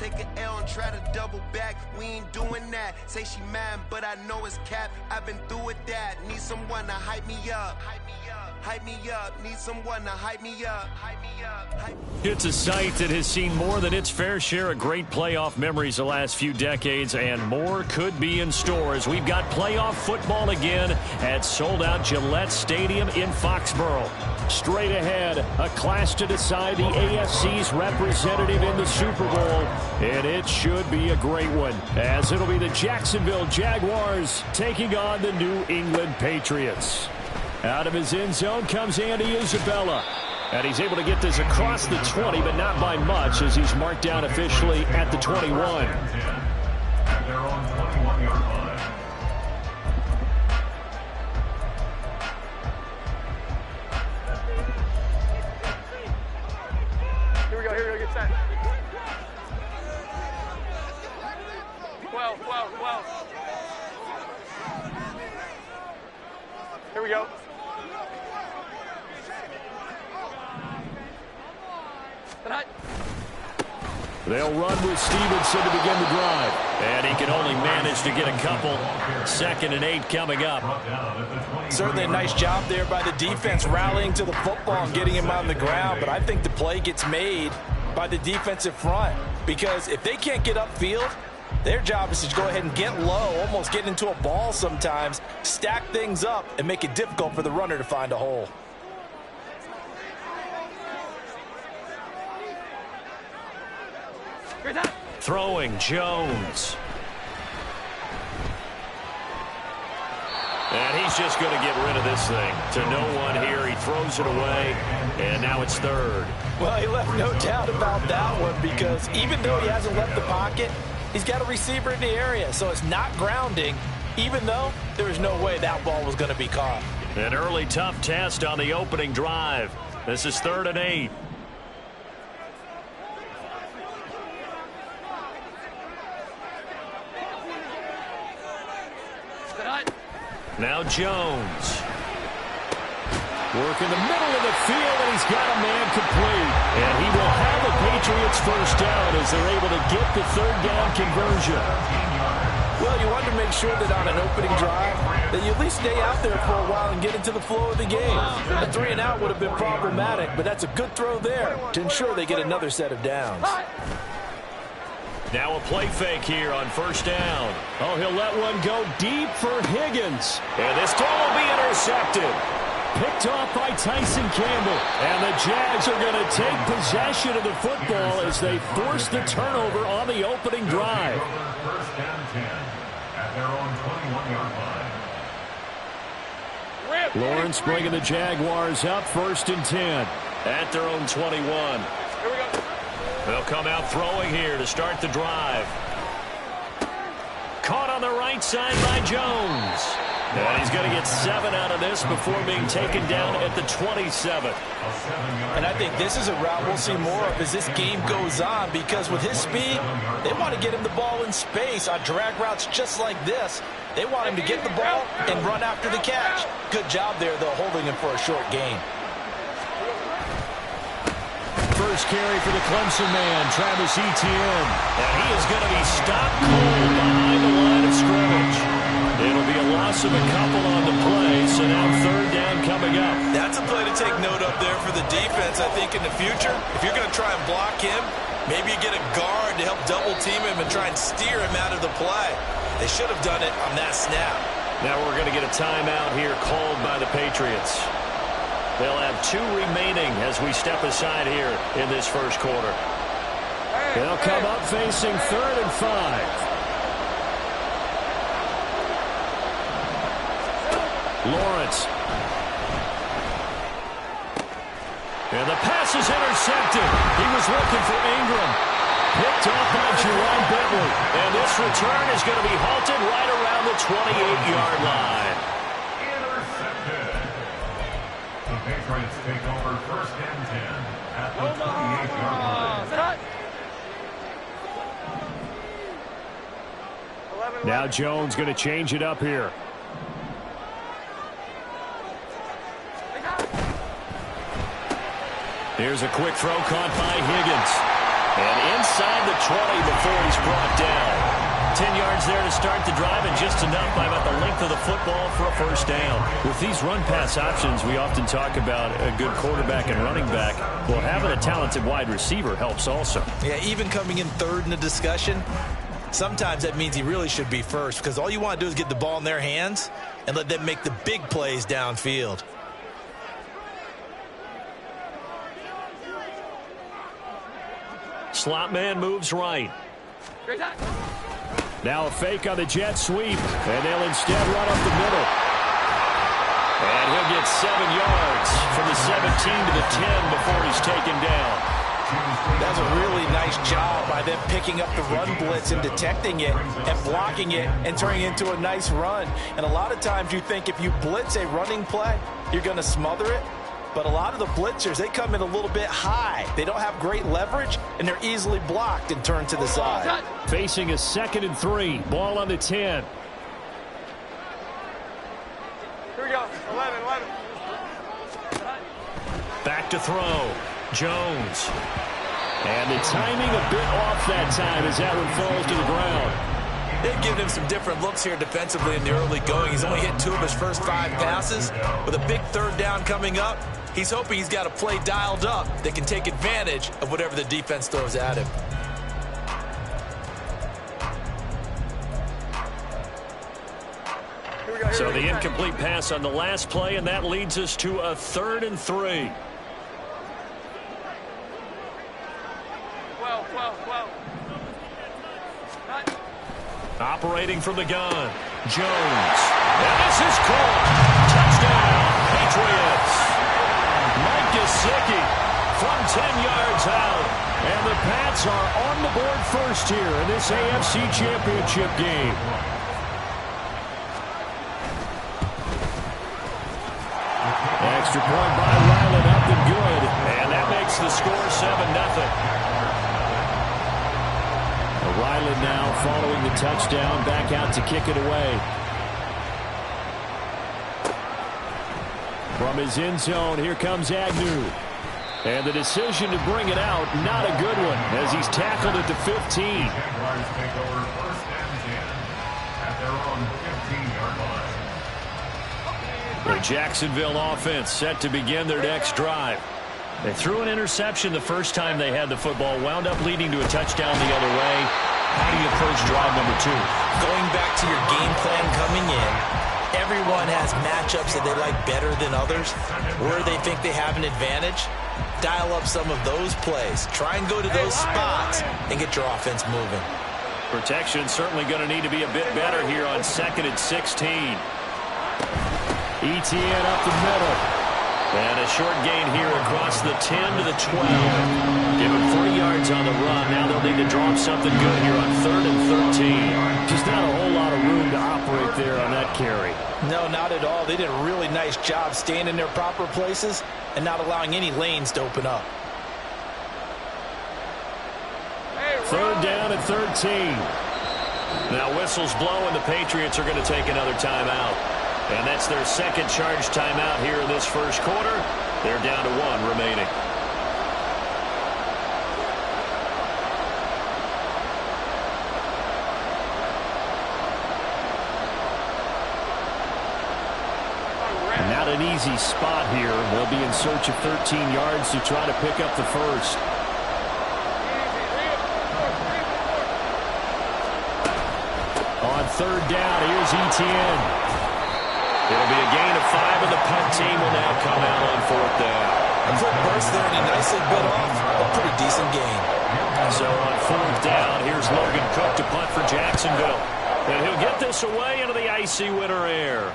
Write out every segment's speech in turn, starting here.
take an L and try to double back. We ain't doing that. Say she mad, but I know it's cap. I've been through with that. Need someone to hype me up. Hype me up. Need someone to hype me up. Hype me up. It's a site that has seen more than its fair share of great playoff memories the last few decades, and more could be in store as we've got playoff football again at sold-out Gillette Stadium in Foxborough. Straight ahead, a clash to decide the AFC's representative in the Super Bowl, and it should be a great one, as it'll be the Jacksonville Jaguars taking on the New England Patriots. Out of his end zone comes Andy Isabella. And he's able to get this across the 20, but not by much, as he's marked down officially at the 21. At their own 21-yard line. Here we go, get set. 12. Here we go. They'll run with Stevenson to begin the drive. And he can only manage to get a couple. 2nd and 8 coming up. Certainly a nice job there by the defense rallying to the football and getting him on the ground. But I think the play gets made by the defensive front. Because if they can't get upfield, their job is to go ahead and get low, almost get into a ball sometimes, stack things up, and make it difficult for the runner to find a hole. Throwing Jones. And he's just going to get rid of this thing. To no one here. He throws it away. And now it's 3rd. Well, he left no doubt about that one, because even though he hasn't left the pocket, he's got a receiver in the area. So it's not grounding, even though there was no way that ball was going to be caught. An early tough test on the opening drive. This is 3rd and 8. Now Jones. Work in the middle of the field, and he's got a man complete. And he will have the Patriots first down as they're able to get the 3rd down conversion. Well, you want to make sure that on an opening drive that you at least stay out there for a while and get into the flow of the game. A 3 and out would have been problematic, but that's a good throw there to ensure they get another set of downs. Now a play fake here on 1st down. Oh, he'll let one go deep for Higgins. And this throw will be intercepted. Picked off by Tyson Campbell. And the Jags are going to take possession of the football as they force the turnover on the opening drive. 1st and 10 at their own 21-yard line. Lawrence bringing the Jaguars up 1st and 10 at their own 21. Here we go. They'll come out throwing here to start the drive. Caught on the right side by Jones. And he's going to get 7 out of this before being taken down at the 27. And I think this is a route we'll see more of as this game goes on, because with his speed, they want to get him the ball in space on drag routes just like this. They want him to get the ball and run after the catch. Good job there, though, holding him for a short gain. First carry for the Clemson man, Travis Etienne. And he is going to be stopped cold behind the line of scrimmage. It'll be a loss of a couple on the play, so now 3rd down coming up. That's a play to take note of there for the defense, I think, in the future. If you're going to try and block him, maybe you get a guard to help double-team him and try and steer him out of the play. They should have done it on that snap. Now we're going to get a timeout here called by the Patriots. They'll have 2 remaining as we step aside here in this first quarter. They'll come up facing 3rd and 5. Lawrence. And the pass is intercepted. He was looking for Ingram. Picked off by Jerome Bentley. And this return is going to be halted right around the 28-yard line. Intercepted. The Patriots take over 1st and 10 at the 28-yard line. Now Jones going to change it up here. Here's a quick throw caught by Higgins. And inside the 20 before he's brought down. 10 yards there to start the drive, and just enough by about the length of the football for a first down. With these run-pass options, we often talk about a good quarterback and running back. Well, having a talented wide receiver helps also. Yeah, even coming in third in the discussion, sometimes that means he really should be first, because all you want to do is get the ball in their hands and let them make the big plays downfield. Slot man moves right. Now a fake on the jet sweep, and they'll instead run up the middle. And he'll get 7 yards from the 17 to the 10 before he's taken down. That's a really nice job by them picking up the run blitz and detecting it and blocking it and turning it into a nice run. And a lot of times you think if you blitz a running play, you're going to smother it. But a lot of the blitzers, they come in a little bit high. They don't have great leverage, and they're easily blocked and turned to the side. Facing a 2nd and 3. Ball on the 10. Here we go. 11. Back to throw. Jones. And the timing a bit off that time as that one falls to the ground. They've given him some different looks here defensively in the early going. He's only hit 2 of his first 5 passes. With a big 3rd down coming up, he's hoping he's got a play dialed up that can take advantage of whatever the defense throws at him. So the incomplete pass on the last play, and that leads us to a 3rd and 3. 12. Operating from the gun, Jones. And this is caught. Touchdown, Patriots. Mike Gesicki from 10 yards out. And the Pats are on the board first here in this AFC Championship game. Extra point by Ryland, up and good. And that makes the score 7-0. Ryland now following the touchdown, back out to kick it away. From his end zone, here comes Agnew. And the decision to bring it out, not a good one, as he's tackled at the 15. Jaguars take over 1st and 10 at their own 15-yard line. The Jacksonville offense set to begin their next drive. They threw an interception the first time they had the football, wound up leading to a touchdown the other way. How do you approach drive number 2? Going back to your game plan coming in, everyone has matchups that they like better than others. Where they think they have an advantage, dial up some of those plays. Try and go to those spots and get your offense moving. Protection certainly going to need to be a bit better here on 2nd and 16. ETN up the middle. And a short gain here across the 10 to the 12. Give him 3 yards on the run. Now they'll need to drop something good here on 3rd and 13. Just not a whole lot of room to operate there on that carry. No, not at all. They did a really nice job staying in their proper places and not allowing any lanes to open up. 3rd down at 13. Now whistles blow, and the Patriots are going to take another timeout. And that's their 2nd charge timeout here in this first quarter. They're down to 1 remaining. And not an easy spot here. They'll be in search of 13 yards to try to pick up the first. On 3rd down, here's ETN. It'll be a gain of 5, and the punt team will now come out on 4th down. A quick burst there, and he nicely bit off a pretty decent gain. So on 4th down, here's Logan Cook to punt for Jacksonville. And he'll get this away into the icy winter air.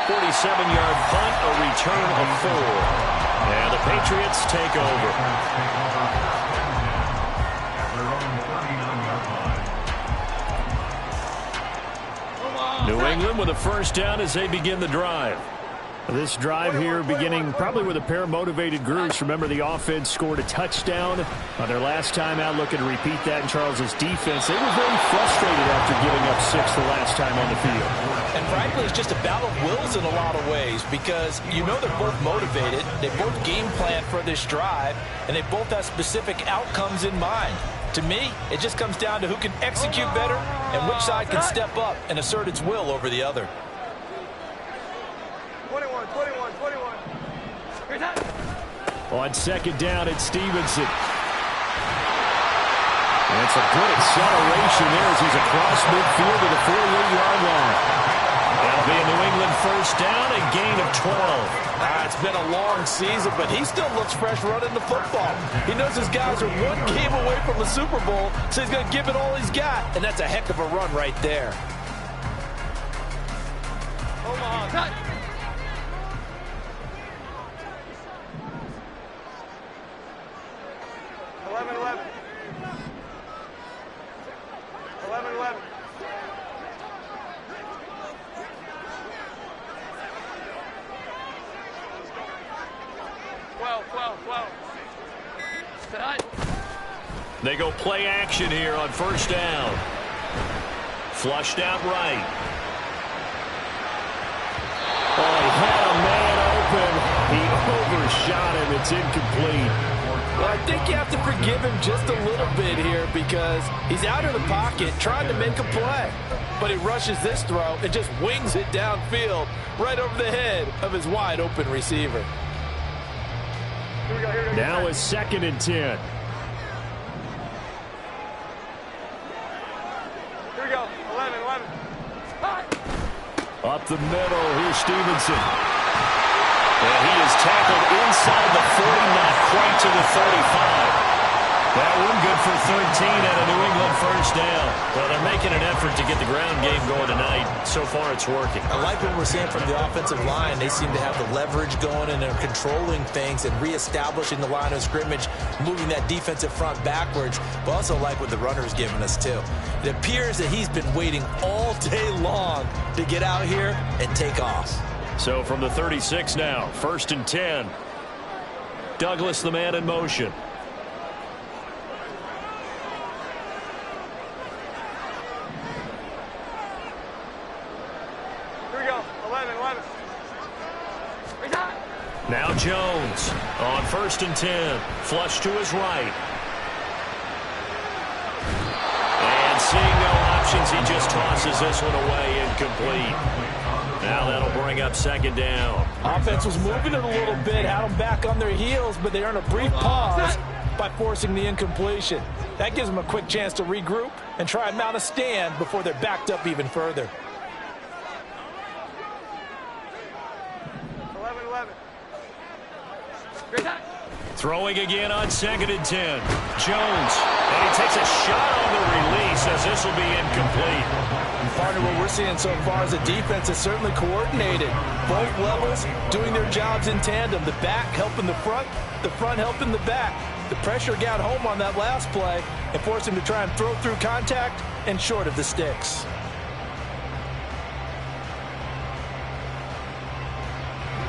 47-yard punt, a return of 4. And the Patriots take over. New England with a first down as they begin the drive. This drive here beginning probably with a pair of motivated groups. Remember, the offense scored a touchdown on their last time out, looking to repeat that in Charles's defense. They were very frustrated after giving up 6 the last time on the field. And frankly, it's just a battle of wills in a lot of ways because you know they're both motivated. They both game plan for this drive, and they both have specific outcomes in mind. To me, it just comes down to who can execute better and which side can step up and assert its will over the other. 21. Your time. On second down, it's Stevenson. And it's a good acceleration there as he's across midfield to the 48-yard line. That'll be a New England first down, a gain of 12. It's been a long season, but he still looks fresh running the football. He knows his guys are one game away from the Super Bowl, so he's going to give it all he's got, and that's a heck of a run right there. Omaha, cut. 11. 12. They go play action here on first down. Flushed out right. Oh, he had a man open. He overshot him. It's incomplete. Well, I think you have to forgive him just a little bit here because he's out of the pocket trying to make a play. But he rushes this throw and just wings it downfield right over the head of his wide open receiver. Now it's 2nd and 10. Here we go. 11. Up the middle, here's Stevenson. And he is tackled inside the 40, not quite to the 35. That one good for 13 and a New England first down. Well, they're making an effort to get the ground game going tonight. So far, it's working. I like what we're seeing from the offensive line. They seem to have the leverage going and they're controlling things and reestablishing the line of scrimmage, moving that defensive front backwards. But also like what the runner's giving us, too. It appears that he's been waiting all day long to get out here and take off. So from the 36 now, 1st and 10. Douglas, the man in motion. Here we go. 11. Now Jones on 1st and 10. Flush to his right. And seeing no options, he just tosses this one away, incomplete. Now that'll bring up 2nd down. Offense was moving it a little bit, had them back on their heels, but they earned a brief pause by forcing the incompletion. That gives them a quick chance to regroup and try and mount a stand before they're backed up even further. 11. Great time. Throwing again on 2nd and 10. Jones. And he takes a shot on the release as this will be incomplete. And partner, what we're seeing so far is a defense that's certainly coordinated. Both levels doing their jobs in tandem. The back helping the front helping the back. The pressure got home on that last play and forced him to try and throw through contact and short of the sticks.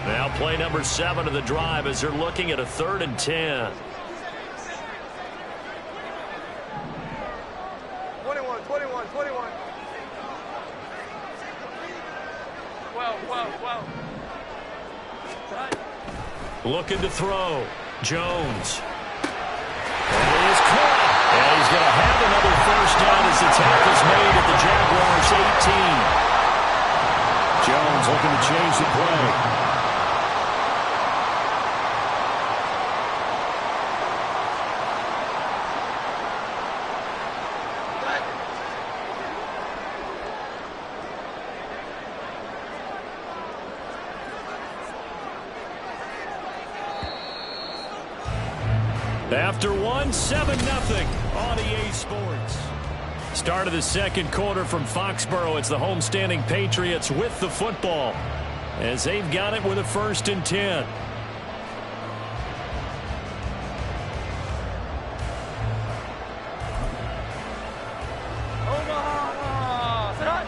Now play number 7 of the drive as they're looking at a 3rd and 10. 21. 12. Looking to throw. Jones. And it is caught. And he's going to have another first down as the tackle's made at the Jaguars 18. Jones looking to change the play. After 1, 7-0 on EA Sports. Start of the 2nd quarter from Foxborough. It's the homestanding Patriots with the football as they've got it with a 1st and 10. Omaha. Sit on.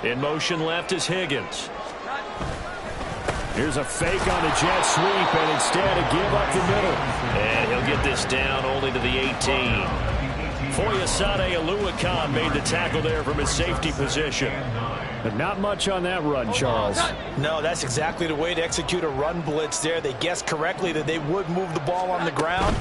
In motion left is Higgins. Here's a fake on the jet sweep, and instead a give up the middle. And he'll get this down only to the 18. Foyesade Oluwakan made the tackle there from his safety position. But not much on that run, Charles. No, that's exactly the way to execute a run blitz there. They guessed correctly that they would move the ball on the ground,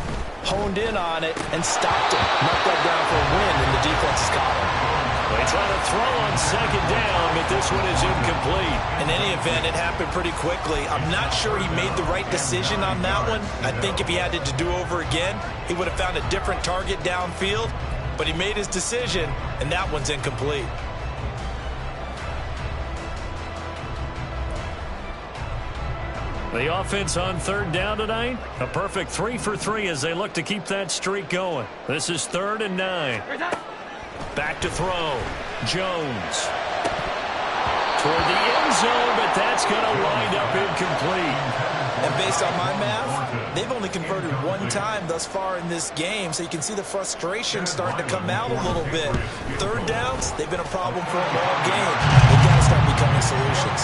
honed in on it, and stopped it. Knocked that down for a win in the defense's column. They try to throw on second down, but this one is incomplete. In any event, it happened pretty quickly. I'm not sure he made the right decision on that one. I think if he had it to do over again, he would have found a different target downfield. But he made his decision, and that one's incomplete. The offense on third down tonight, a perfect 3 for 3 as they look to keep that streak going. This is 3rd and 9. Back to throw. Jones. Toward the end zone, but that's going to wind up incomplete. And based on my math, they've only converted one time thus far in this game, so you can see the frustration starting to come out a little bit. Third downs, they've been a problem for them all game. They've got to start becoming solutions.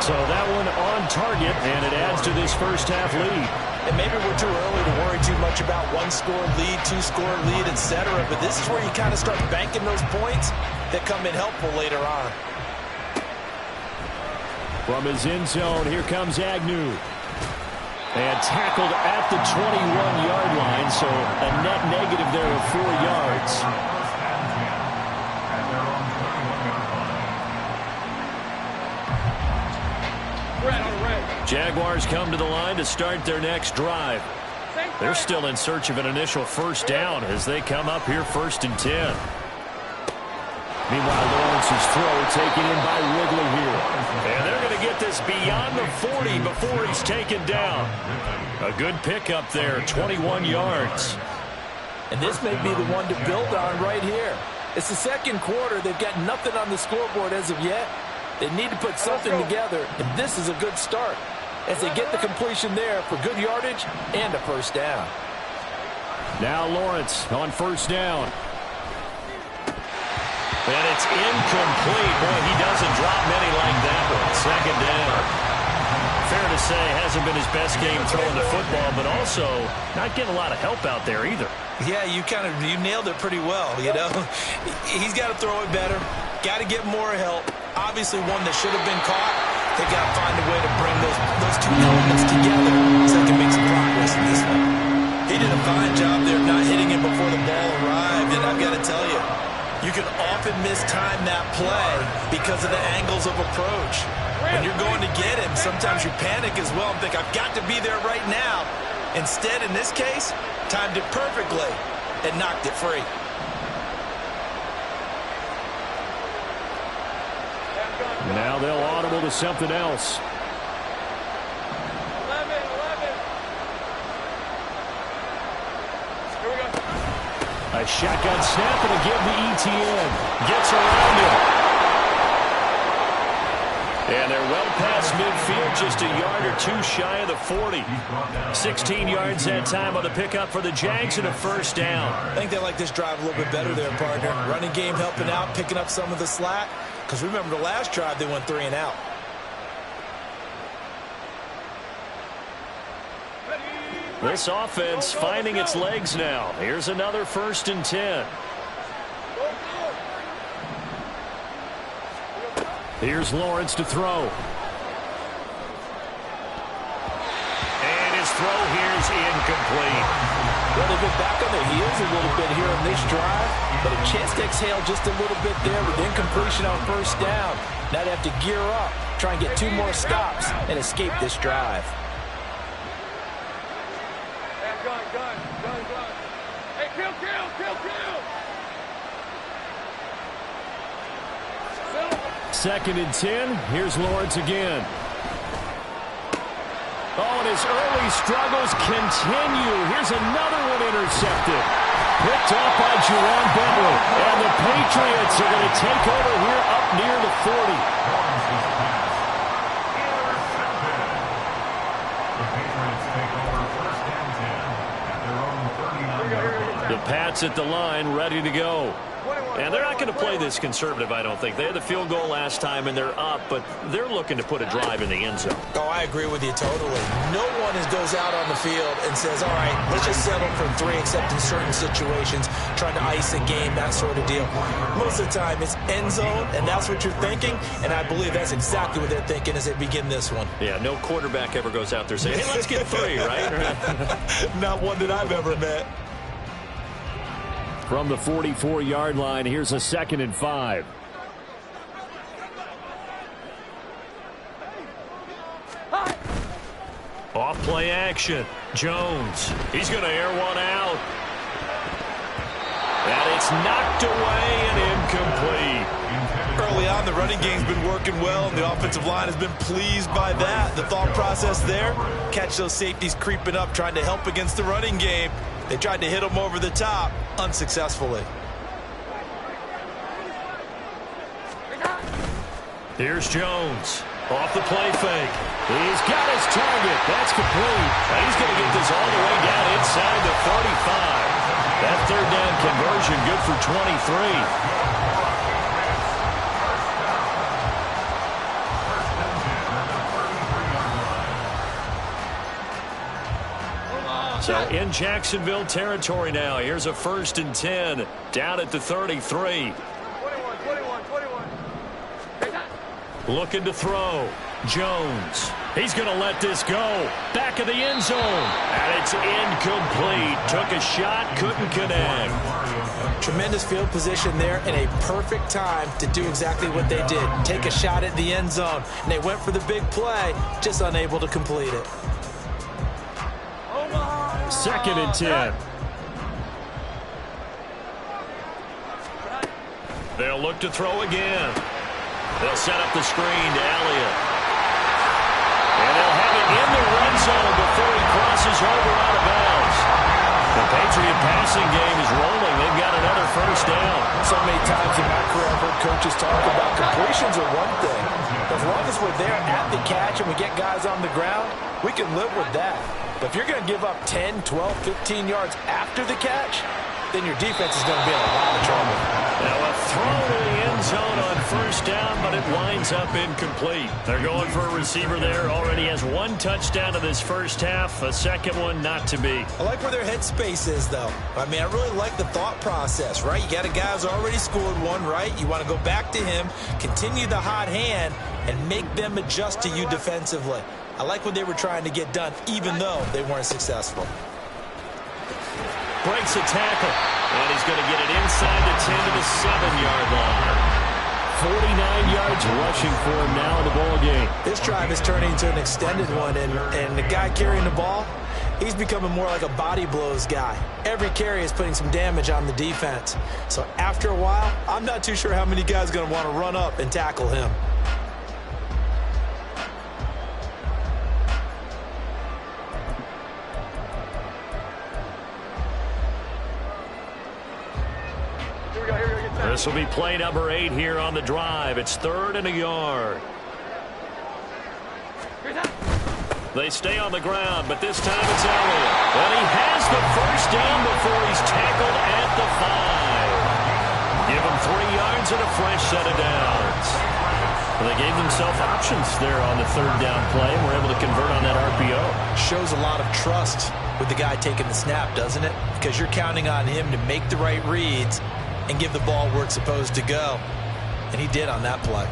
So that one on target, and it adds to this first half lead. And maybe we're too early to worry too much about one-score lead, two-score lead, etc. But this is where you kind of start banking those points that come in helpful later on. From his end zone, here comes Agnew. And tackled at the 21-yard line, so a net negative there of 4 yards. Jaguars come to the line to start their next drive. They're still in search of an initial first down as they come up here 1st and 10. Meanwhile, Lawrence's throw taken in by Wrigley here. And they're going to get this beyond the 40 before he's taken down. A good pickup there, 21 yards. And this may be the one to build on right here. It's the second quarter. They've got nothing on the scoreboard as of yet. They need to put something together, and this is a good start as they get the completion there for good yardage and a first down. Now Lawrence on first down. And it's incomplete. Boy, he doesn't drop many like that one. Second down. Fair to say, hasn't been his best game throwing the football, but also not getting a lot of help out there either. Yeah, you nailed it pretty well, you know. He's got to throw it better. Got to get more help. Obviously one that should have been caught. They got to find a way to bring those two elements together so they can make some progress in this one. He did a fine job there of not hitting it before the ball arrived, and I've got to tell you, you can often mistime that play because of the angles of approach. When you're going to get him, sometimes you panic as well and think, I've got to be there right now. Instead, in this case, timed it perfectly and knocked it free. Now they'll audible to something else. 11. Here we go. A shotgun snap and a give to ETN. Gets around him. And they're well past midfield, just a yard or two shy of the 40. 16 yards that time on the pickup for the Jags and a first down. I think they like this drive a little bit better there, partner. Running game helping out, picking up some of the slack. Because remember the last drive, they went 3 and out. This offense finding its legs now. Here's another 1st and 10. Here's Lawrence to throw. And his throw here is incomplete. Well, they've been back on their heels a little bit here on this drive, but a chance to exhale just a little bit there with incompletion on first down. Now they have to gear up, try and get 2 more stops, and escape this drive. Gun. Hey, kill. 2nd and 10. Here's Lawrence again. Oh, and his early struggles continue. Here's another one intercepted. Picked off by Jerron Bentley. And the Patriots are going to take over here up near the 40. The Pats at the line, ready to go. 21. And they're not going to play this conservative, I don't think. They had the field goal last time, and they're up, but they're looking to put a drive in the end zone. Oh, I agree with you totally. No one goes out on the field and says, all right, let's just settle for 3, except in certain situations, trying to ice a game, that sort of deal. Most of the time, it's end zone, and that's what you're thinking, and I believe that's exactly what they're thinking as they begin this one. Yeah, no quarterback ever goes out there saying, hey, let's get 3, right? Not one that I've ever met. From the 44-yard line, here's a 2nd and 5. Off play action. Jones. He's going to air one out. And it's knocked away and incomplete. Early on, the running game's been working well, and the offensive line has been pleased by that. The thought process there, catch those safeties creeping up, trying to help against the running game. They tried to hit him over the top, unsuccessfully. Here's Jones. Off the play fake. He's got his target. That's complete. And he's going to get this all the way down inside the 35. That 3rd down conversion good for 23. So in Jacksonville territory now. Here's a 1st and 10 down at the 33. 21. Looking to throw. Jones. He's going to let this go. Back of the end zone. And it's incomplete. Took a shot, couldn't connect. Tremendous field position there and a perfect time to do exactly what they did. Take a shot at the end zone. And they went for the big play, just unable to complete it. 2nd and 10. They'll look to throw again. They'll set up the screen to Elliott. And they'll have it in the red zone before he crosses over out of bounds. The Patriot passing game is rolling. They've got another 1st down. So many times in my career, I've heard coaches talk about completions are one thing. As long as we're there at the catch and we get guys on the ground, we can live with that. But if you're going to give up 10, 12, 15 yards after the catch, then your defense is going to be in a lot of trouble. Now a throw to the end zone on 1st down, but it winds up incomplete. They're going for a receiver there. Already has 1 touchdown in this 1st half. A second one not to be. I like where their headspace is, though. I mean, I really like the thought process, right? You got a guy who's already scored 1, right? You want to go back to him, continue the hot hand, and make them adjust to you defensively. I like what they were trying to get done, even though they weren't successful. Breaks a tackle, and he's going to get it inside the 10 to the 7-yard line. 49 yards rushing for him now in the ball game. This drive is turning into an extended one, and the guy carrying the ball, he's becoming more like a body blows guy. Every carry is putting some damage on the defense. So after a while, I'm not too sure how many guys are going to want to run up and tackle him. This will be play number 8 here on the drive. It's 3rd and a yard. They stay on the ground, but this time it's Elliott. And he has the 1st down before he's tackled at the 5. Give him 3 yards and a fresh set of downs. Well, they gave themselves options there on the 3rd down play and were able to convert on that RPO. Shows a lot of trust with the guy taking the snap, doesn't it? Because you're counting on him to make the right reads and give the ball where it's supposed to go. And he did on that play.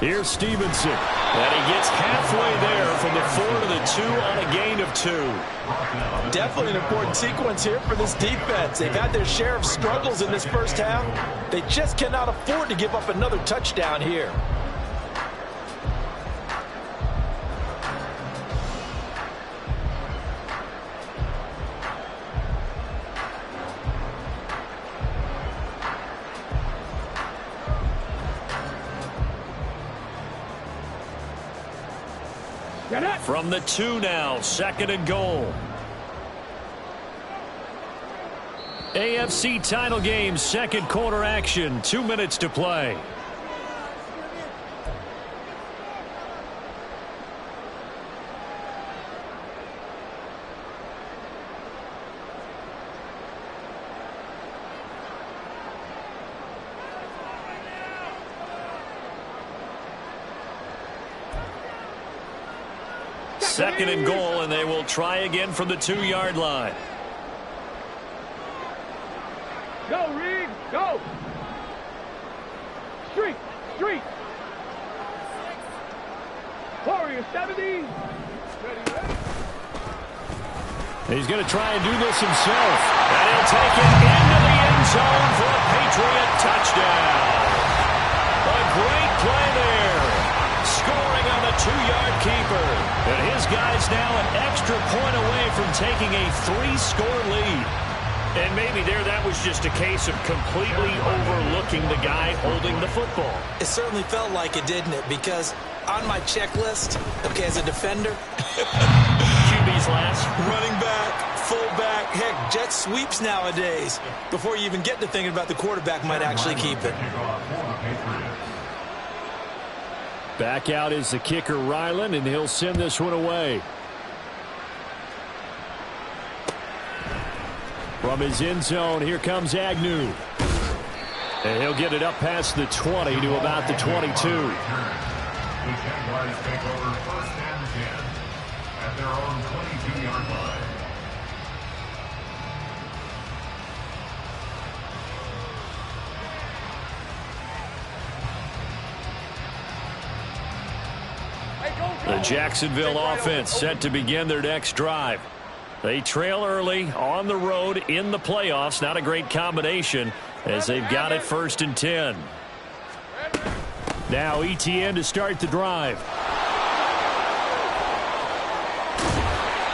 Here's Stevenson. And he gets halfway there from the 4 to the 2 on a gain of 2. Definitely an important sequence here for this defense. They've had their share of struggles in this 1st half. They just cannot afford to give up another touchdown here. From the 2 now, 2nd and goal. AFC title game, second quarter action, 2 minutes to play. Second and goal, and they will try again from the 2-yard line. Go, Reed, go! Street, street! Warrior 70. Ready, ready. He's going to try and do this himself. And he'll take it into the end zone for a Patriot touchdown. A great play there. Scoring on the 2-yard keeper. And his guy's now an extra point away from taking a 3-score lead. And maybe there that was just a case of completely overlooking the guy holding the football. It certainly felt like it, didn't it? Because on my checklist, okay, as a defender, QB's last. running back, fullback, heck, jet sweeps nowadays. Before you even get to thinking about the quarterback might actually keep it. Back out is the kicker, Ryland, and he'll send this one away. From his end zone, here comes Agnew. And he'll get it up past the 20 to about the 22. The Jaguars take over first and 10 at their own 22-yard line. The Jacksonville offense set to begin their next drive. They trail early on the road in the playoffs. Not a great combination as they've got it first and 10. Now ETN to start the drive.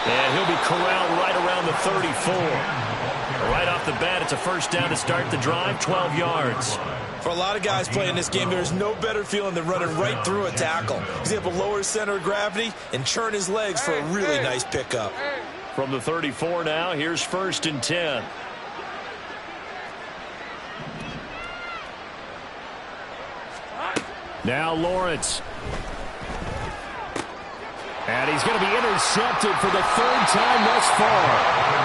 And he'll be corralled right around the 34. Right off the bat, it's a first down to start the drive, 12 yards. For a lot of guys playing this game, there's no better feeling than running right through a tackle. He's able to lower his center of gravity and churn his legs for a really nice pickup. From the 34 now, here's first and 10. Now Lawrence. And he's going to be intercepted for the third time thus far.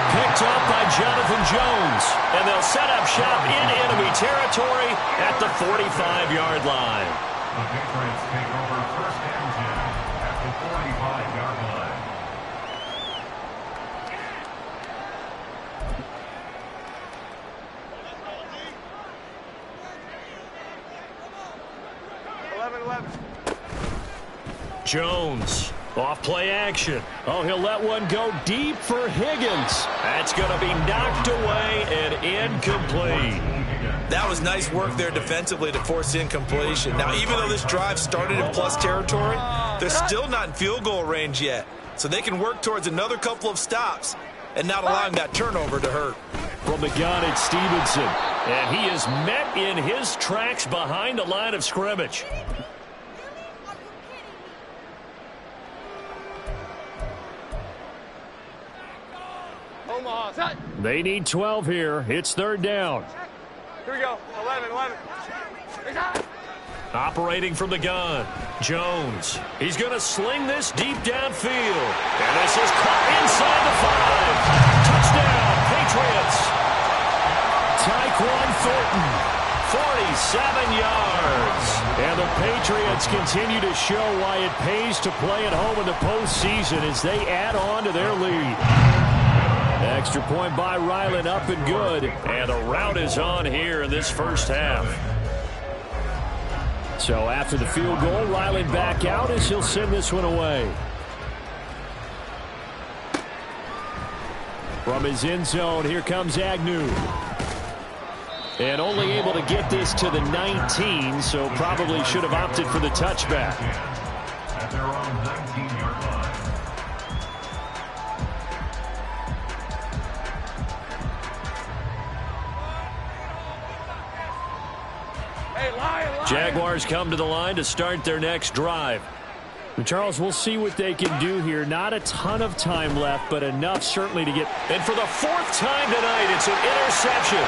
Picked up by Jonathan Jones. And they'll set up shop in enemy territory at the 45-yard line. The Patriots take over first and 10 at the 45-yard line. Jones, off play action. Oh, he'll let one go deep for Higgins. That's going to be knocked away and incomplete. That was nice work there defensively to force incompletion. Now, even though this drive started in plus territory, they're still not in field goal range yet. So they can work towards another couple of stops and not allowing that turnover to hurt. From the gun, it's Stevenson. And he is met in his tracks behind the line of scrimmage. They need 12 here. It's third down. Here we go. 11. Operating from the gun, Jones. He's going to sling this deep downfield. And this is caught inside the 5. Touchdown, Patriots. Tyquan Thornton, 47 yards. And the Patriots continue to show why it pays to play at home in the postseason as they add on to their lead. Extra point by Ryland, up and good. And the rout is on here in this first half. So after the field goal, Ryland back out as he'll send this one away. From his end zone, here comes Agnew. And only able to get this to the 19, so probably should have opted for the touchback. At their own 19-yard line. Jaguars come to the line to start their next drive. Charles, we'll see what they can do here. Not a ton of time left, but enough certainly to get. And for the fourth time tonight, it's an interception.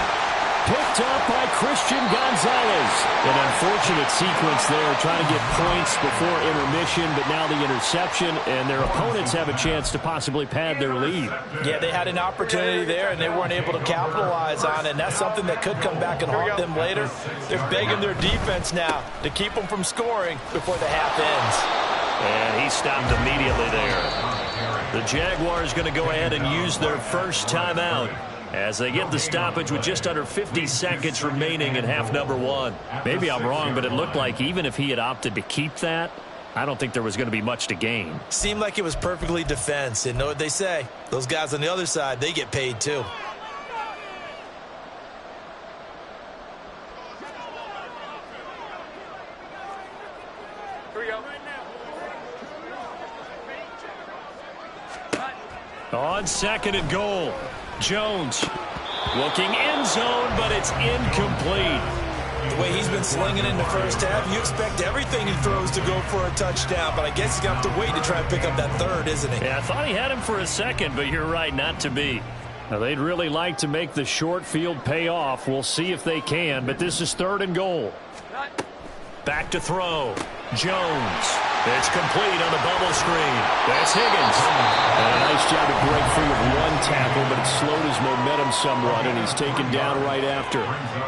Picked up by Christian Gonzalez. An unfortunate sequence there, trying to get points before intermission, but now the interception, and their opponents have a chance to possibly pad their lead. Yeah, they had an opportunity there, and they weren't able to capitalize on it, and that's something that could come back and haunt them later. They're begging their defense now to keep them from scoring before the half ends. And he stopped immediately there. The Jaguars going to go ahead and use their first timeout as they get the stoppage with just under 50 seconds remaining in half number one. Maybe I'm wrong, but it looked like even if he had opted to keep that, I don't think there was going to be much to gain. Seemed like it was perfectly defense. And know what they say? Those guys on the other side, they get paid too. Here we go. On second and goal, Jones looking end zone, but it's incomplete. The way he's been slinging in the first half, you expect everything he throws to go for a touchdown, but I guess he's going to have to wait to try and pick up that third, isn't he? Yeah, I thought he had him for a second, but you're right, not to be. Now, they'd really like to make the short field pay off. We'll see if they can, but this is third and goal. Back to throw. Jones. It's complete on the bubble screen. That's Higgins. And a nice job to break free of one tackle, but it slowed his momentum somewhat, and he's taken down right after.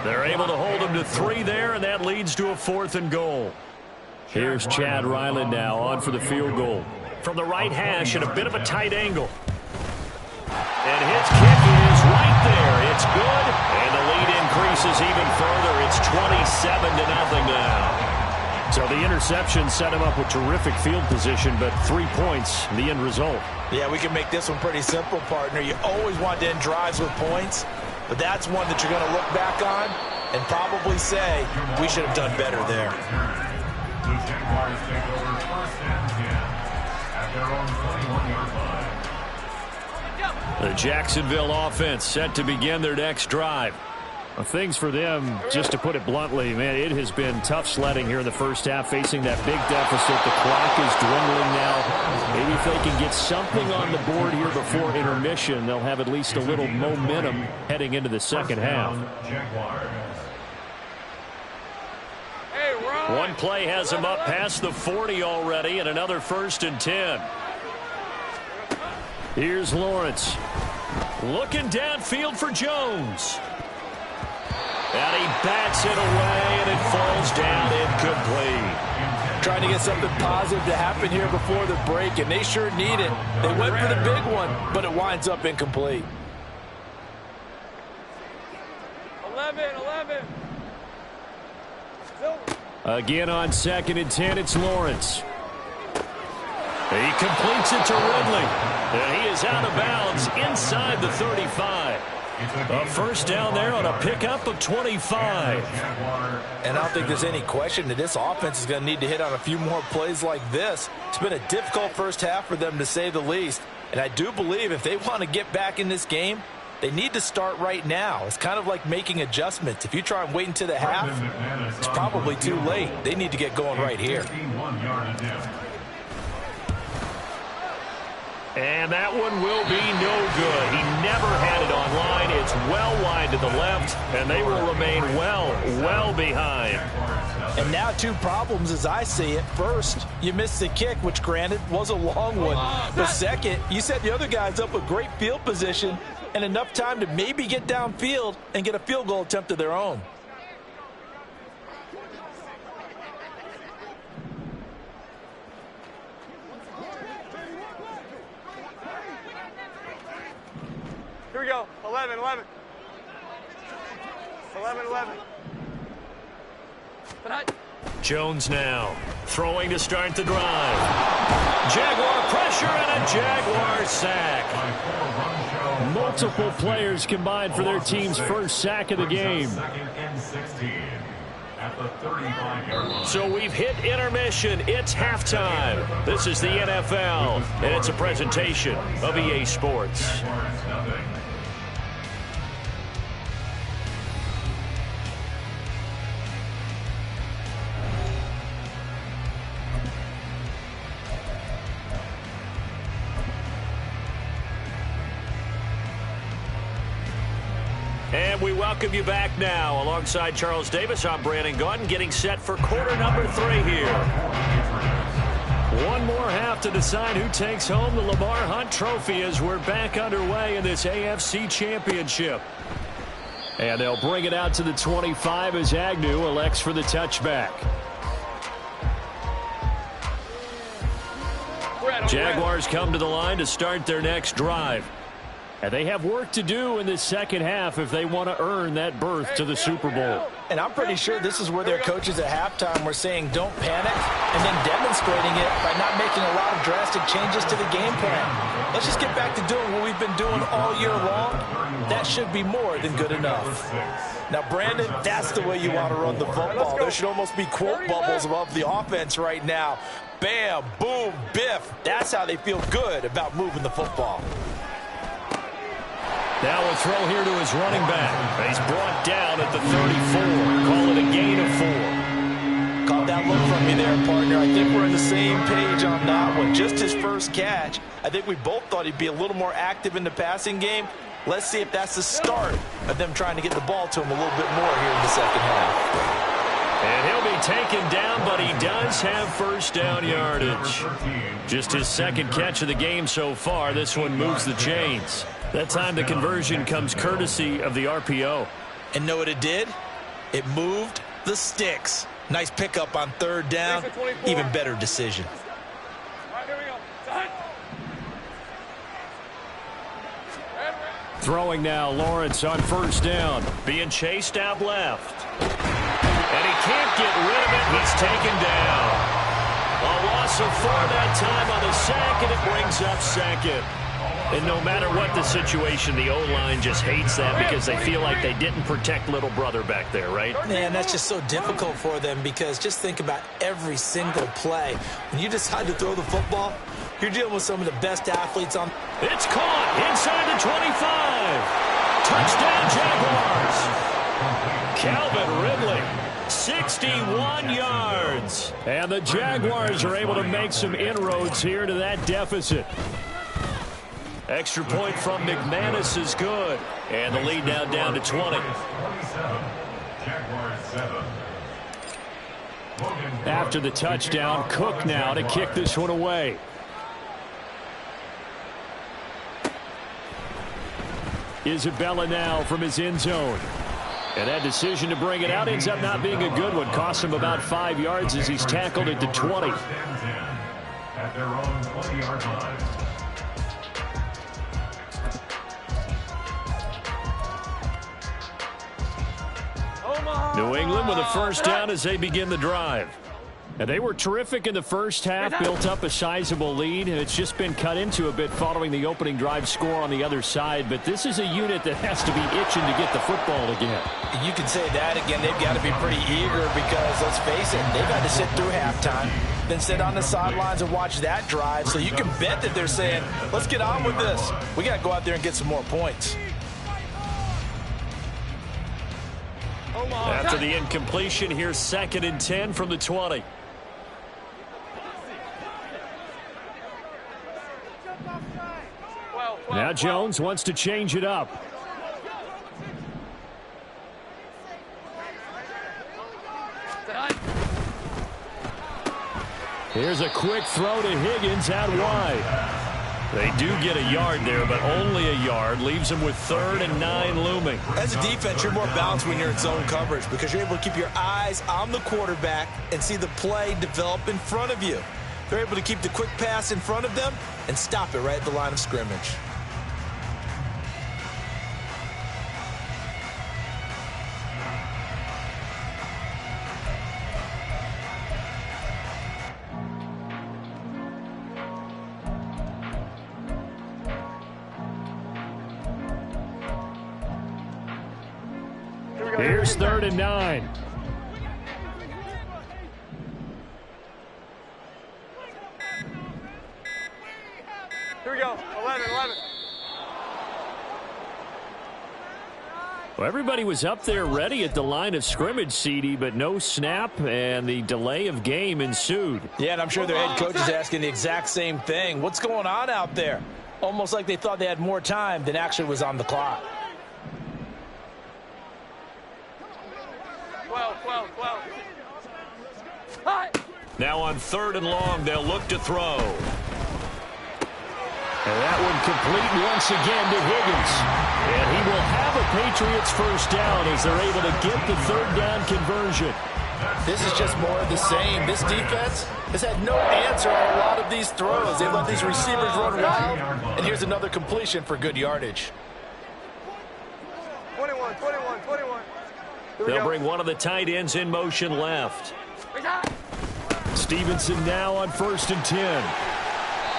They're able to hold him to 3 there, and that leads to a 4th and goal. Here's Chad Ryland now on for the field goal. From the right hash at a bit of a tight angle. And his kick is right there. It's good, and the lead increases even further. It's 27-0 now. So the interception set him up with terrific field position, but 3 points, the end result. Yeah, we can make this one pretty simple, partner. You always want to end drives with points, but that's one that you're going to look back on and probably say, we should have done better there. The Jaguars take over first and 10 at their own 21-yard line. The Jacksonville offense set to begin their next drive. Well, things for them, just to put it bluntly, man, it has been tough sledding here in the first half, facing that big deficit. The clock is dwindling now. Maybe if they can get something on the board here before intermission, they'll have at least a little momentum heading into the second half. One play has him up past the 40 already, and another 1st and 10. Here's Lawrence. Looking downfield for Jones. And he bats it away, and it falls down incomplete. Trying to get something positive to happen here before the break, and they sure need it. They went for the big one, but it winds up incomplete. 11. Again on 2nd and 10, it's Lawrence. He completes it to Ridley. And he is out of bounds inside the 35. A first down there on a pickup of 25. And I don't think there's any question that this offense is going to need to hit on a few more plays like this. It's been a difficult first half for them, to say the least. And I do believe if they want to get back in this game, they need to start right now. It's kind of like making adjustments. If you try and wait until the half, it's probably too late. They need to get going right here. And that one will be no good. He never had it on line. It's well wide to the left, and they will remain well behind. And now 2 problems as I see it. First, you missed the kick, which granted was a long one. But second, you set the other guys up with great field position and enough time to maybe get downfield and get a field goal attempt of their own. Here we go. 11. 11. Jones now throwing to start the drive. Jaguar pressure and a Jaguar sack. Multiple players combined for their team's first sack of the game. So we've hit intermission. It's halftime. This is the NFL, and it's a presentation of EA Sports. And we welcome you back now. Alongside Charles Davis, I'm Brandon Gaudin, getting set for quarter number 3 here. One more half to decide who takes home the Lamar Hunt Trophy as we're back underway in this AFC Championship. And they'll bring it out to the 25 as Agnew elects for the touchback. Jaguars come to the line to start their next drive. And they have work to do in the second half if they want to earn that berth to the Super Bowl. And I'm pretty sure this is where their coaches at halftime were saying don't panic and then demonstrating it by not making a lot of drastic changes to the game plan. Let's just get back to doing what we've been doing all year long. That should be more than good enough. Now, Brandon, that's the way you want to run the football. There should almost be quote bubbles above the offense right now. Bam, boom, biff. That's how they feel good about moving the football. Now a throw here to his running back. He's brought down at the 34. Call it a gain of 4. Caught that look from me there, partner. I think we're on the same page on that one. Just his first catch. I think we both thought he'd be a little more active in the passing game. Let's see if that's the start of them trying to get the ball to him a little bit more here in the second half. And he'll be taken down, but he does have first down yardage. Just his second catch of the game so far. This one moves the chains. That time the conversion comes courtesy of the RPO. And know what it did? It moved the sticks. Nice pickup on third down. Even better decision. Throwing now, Lawrence on first down. Being chased out left. And he can't get rid of it. He's taken down. A loss of 4 that time on the sack, and it brings up second. And no matter what the situation, the O-line just hates that because they feel like they didn't protect little brother back there, right? Man, that's just so difficult for them because just think about every single play. When you decide to throw the football, you're dealing with some of the best athletes on. It's caught inside the 25. Touchdown, Jaguars. Calvin Ridley, 61 yards. And the Jaguars are able to make some inroads here to that deficit. Extra point from McManus is good. And the lead now down to 20. After the touchdown, Cook now to kick this one away. Isabella now from his end zone. And that decision to bring it out ends up not being a good one. Costs him about 5 yards as he's tackled at the 20. At their own 20-yard line. New England with a first down as they begin the drive. And they were terrific in the first half, built up a sizable lead, and it's just been cut into a bit following the opening drive score on the other side. But this is a unit that has to be itching to get the football again. You can say that again. They've got to be pretty eager because, let's face it, they've had to sit through halftime, then sit on the sidelines and watch that drive. So you can bet that they're saying, let's get on with this. We got to go out there and get some more points. After the incompletion, here's 2nd and 10 from the 20. Now Jones wants to change it up. Here's a quick throw to Higgins out wide. They do get a yard there, but only a yard. Leaves them with 3rd and 9 looming. As a defense, you're more balanced when you're in zone coverage because you're able to keep your eyes on the quarterback and see the play develop in front of you. They're able to keep the quick pass in front of them and stop it right at the line of scrimmage. Here's 3rd and 9. Here we go. 11. Well, everybody was up there ready at the line of scrimmage, CD, but no snap, and the delay of game ensued. Yeah, and I'm sure their head coach is asking the exact same thing. What's going on out there? Almost like they thought they had more time than actually was on the clock. 12. Hi. Now on 3rd and long, they'll look to throw. And that one complete once again to Higgins. And he will have a Patriots first down as they're able to get the 3rd down conversion. This is just more of the same. This defense has had no answer on a lot of these throws. They let these receivers run wild. And here's another completion for good yardage. 21. They'll bring one of the tight ends in motion left. Stevenson now on 1st and 10.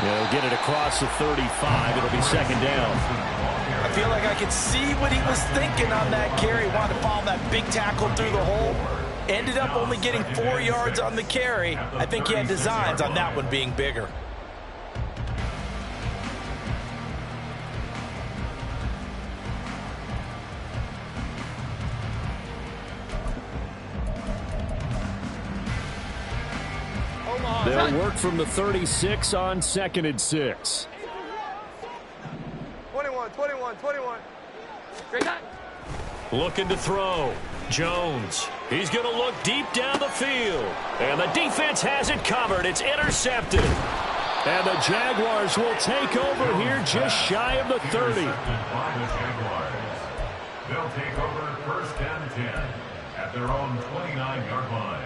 They'll get it across the 35. It'll be 2nd down. I feel like I could see what he was thinking on that carry. Wanted to follow that big tackle through the hole. Ended up only getting 4 yards on the carry. I think he had designs on that one being bigger. They'll work from the 36 on 2nd and 6. 21. Looking to throw. Jones. He's going to look deep down the field. And the defense has it covered. It's intercepted. And the Jaguars will take over here just shy of the 30. They'll take over 1st and 10 at their own 29-yard line.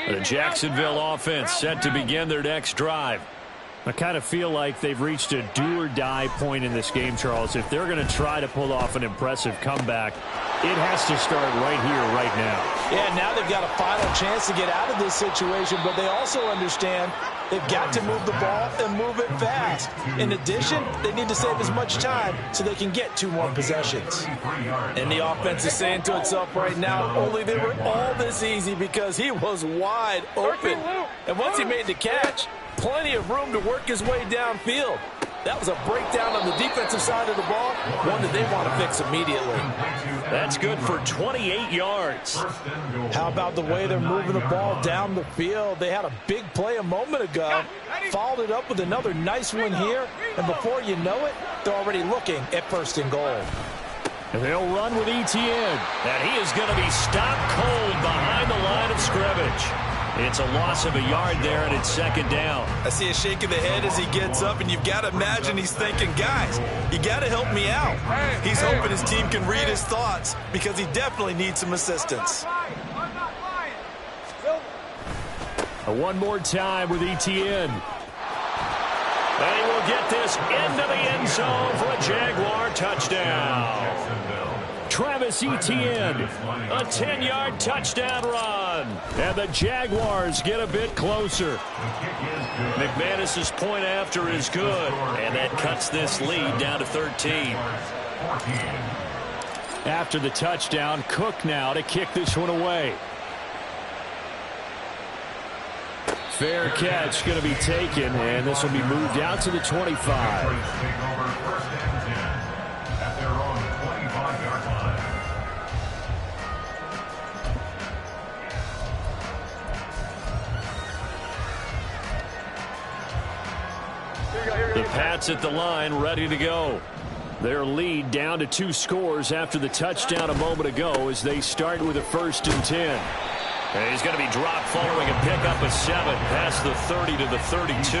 The Jacksonville offense set to begin their next drive. I kind of feel like they've reached a do-or-die point in this game, Charles. If they're going to try to pull off an impressive comeback, it has to start right here, right now. Yeah, now they've got a final chance to get out of this situation, but they also understand they've got to move the ball and move it fast. In addition, they need to save as much time so they can get 2 more possessions. And the offense is saying to itself right now, only they were all this easy because he was wide open. And once he made the catch, plenty of room to work his way downfield. That was a breakdown on the defensive side of the ball, one that they want to fix immediately. That's good for 28 yards. How about the way they're moving the ball down the field? They had a big play a moment ago, followed it up with another nice one here, and before you know it, they're already looking at 1st and goal. And they'll run with Etienne, and he is going to be stopped cold behind the line of scrimmage. It's a loss of a yard there, and it's 2nd down. I see a shake of the head as he gets up, and you've got to imagine he's thinking, guys, you got to help me out. He's hoping his team can read his thoughts because he definitely needs some assistance. One more time with Etienne. And he will get this into the end zone for a Jaguar touchdown. Travis Etienne, a 10-yard touchdown run. And the Jaguars get a bit closer. McManus's point after is good, and that cuts this lead down to 13. After the touchdown, Cook now to kick this one away. Fair catch going to be taken, and this will be moved out to the 25. The Pats at the line, ready to go. Their lead down to 2 scores after the touchdown a moment ago as they start with a 1st and 10. And he's going to be dropped following a pickup of 7 past the 30 to the 32.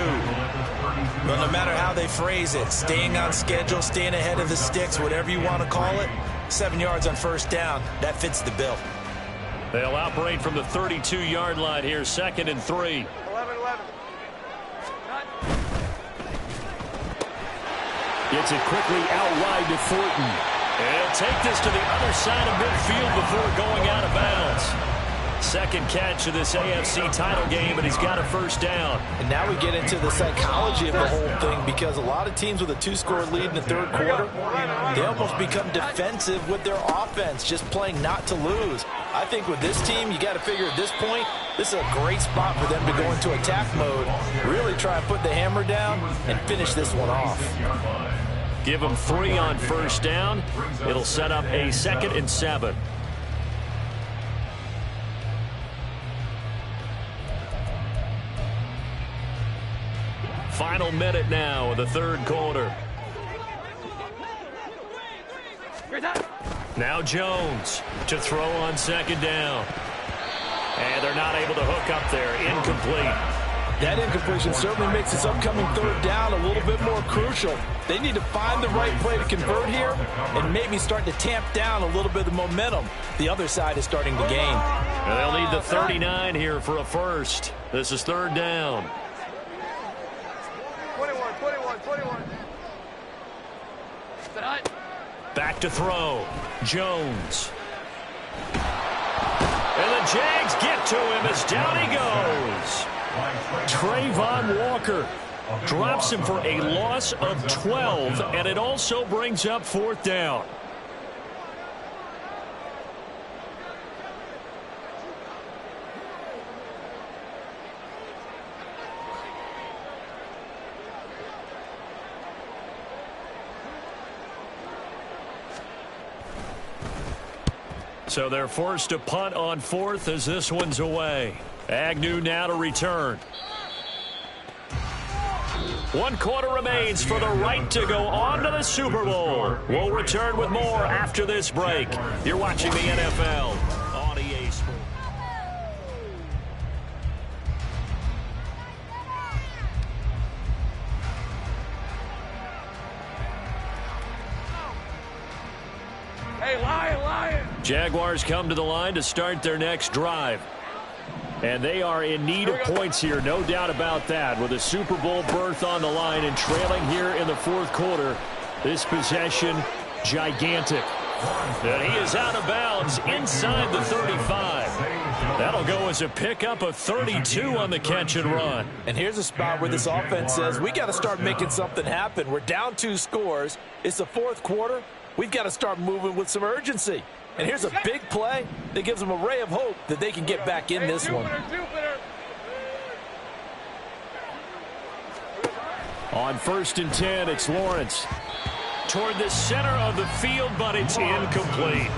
Well, no matter how they phrase it, staying on schedule, staying ahead of the sticks, whatever you want to call it, 7 yards on 1st down, that fits the bill. They'll operate from the 32-yard line here, 2nd and 3. 11. Gets it quickly out wide to Thornton. And he'll take this to the other side of midfield before going out of bounds. 2nd catch of this AFC title game, and he's got a 1st down. And now we get into the psychology of the whole thing because a lot of teams with a 2-score lead in the 3rd quarter, they almost become defensive with their offense, just playing not to lose. I think with this team, you got to figure at this point, this is a great spot for them to go into attack mode, really try and put the hammer down and finish this one off. Give them 3 on 1st down. It'll set up a 2nd and 7. Final minute now of the 3rd quarter. Now Jones to throw on second down. And they're not able to hook up there. Incomplete. That incompletion certainly makes this upcoming third down a little bit more crucial. They need to find the right play to convert here and maybe start to tamp down a little bit of the momentum the other side is starting to gain. And they'll need the 39 here for a first. This is third down. 21. Back to throw. Jones. And the Jags get to him as down he goes. Trayvon Walker drops him for a loss of 12, and it also brings up fourth down. So they're forced to punt on fourth as this one's away. Agnew now to return. 1 quarter remains for the right to go on to the Super Bowl. We'll return with more after this break. You're watching the NFL on EA Sports. Hey, Lion! Jaguars come to the line to start their next drive. And they are in need of points here, no doubt about that. With a Super Bowl berth on the line and trailing here in the fourth quarter, this possession, gigantic. And he is out of bounds inside the 35. That'll go as a pickup of 32 on the catch and run. And here's a spot where this offense says, we got to start making something happen. We're down 2 scores. It's the fourth quarter. We've got to start moving with some urgency. And here's a big play that gives them a ray of hope that they can get back in this one. On 1st and 10, it's Lawrence. Toward the center of the field, but it's incomplete.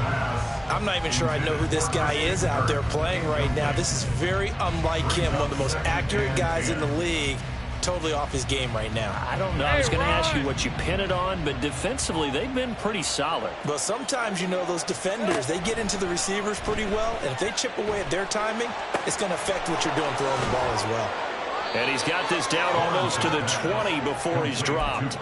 I'm not even sure I know who this guy is out there playing right now. This is very unlike him, one of the most accurate guys in the league. Totally off his game right now. I don't know. I was going to ask you what you pin it on, but defensively, they've been pretty solid. Well, sometimes, you know, those defenders, they get into the receivers pretty well, and if they chip away at their timing, it's going to affect what you're doing throwing the ball as well. And he's got this down almost to the 20 before he's dropped.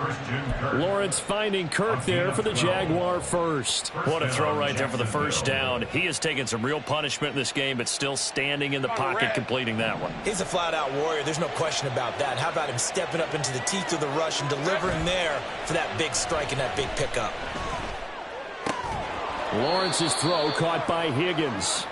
Lawrence finding Kirk there for the Jaguar first. What a throw right there for the first down. He has taken some real punishment in this game, but still standing in the pocket completing that one. He's a flat-out warrior. There's no question about that. How about him stepping up into the teeth of the rush and delivering there for that big strike and that big pickup? Lawrence's throw caught by Higgins.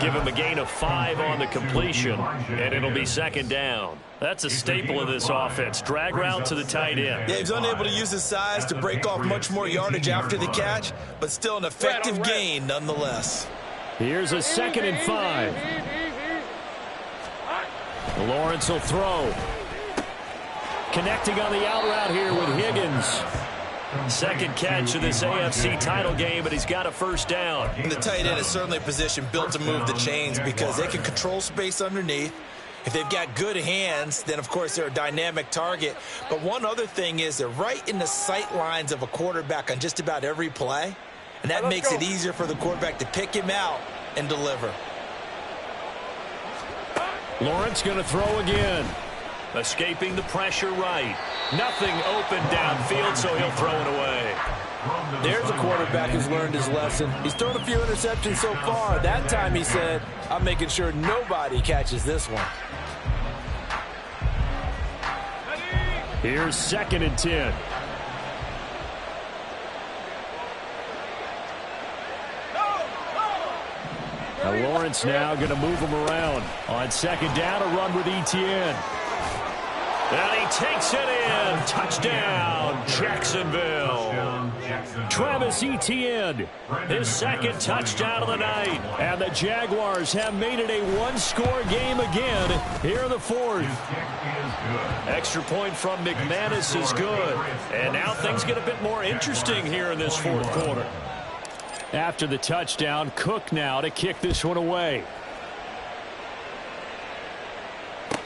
Give him a gain of 5 on the completion, and it'll be second down. That's a staple of this offense. Drag route to the tight end. Yeah, he's unable to use his size to break off much more yardage after the catch, but still an effective gain nonetheless. Here's a 2nd and 5. Lawrence will throw. Connecting on the out route here with Higgins. Second catch of this AFC title game, but he's got a first down. And the tight end is certainly a position built to move the chains because they can control space underneath. If they've got good hands, then, of course, they're a dynamic target. But one other thing is they're right in the sight lines of a quarterback on just about every play, and that makes it easier for the quarterback to pick him out and deliver. Lawrence going to throw again. Escaping the pressure right. Nothing open downfield, so he'll throw it away. There's a quarterback who's learned his lesson. He's thrown a few interceptions so far. That time he said, I'm making sure nobody catches this one. Here's 2nd and 10. Now Lawrence now going to move him around. On 2nd down, a run with Etienne. And he takes it in. Touchdown, Jacksonville. Travis Etienne, his 2nd touchdown of the night. And the Jaguars have made it a one-score game again here in the 4th. Extra point from McManus is good. And now things get a bit more interesting here in this 4th quarter. After the touchdown, Cook now to kick this one away.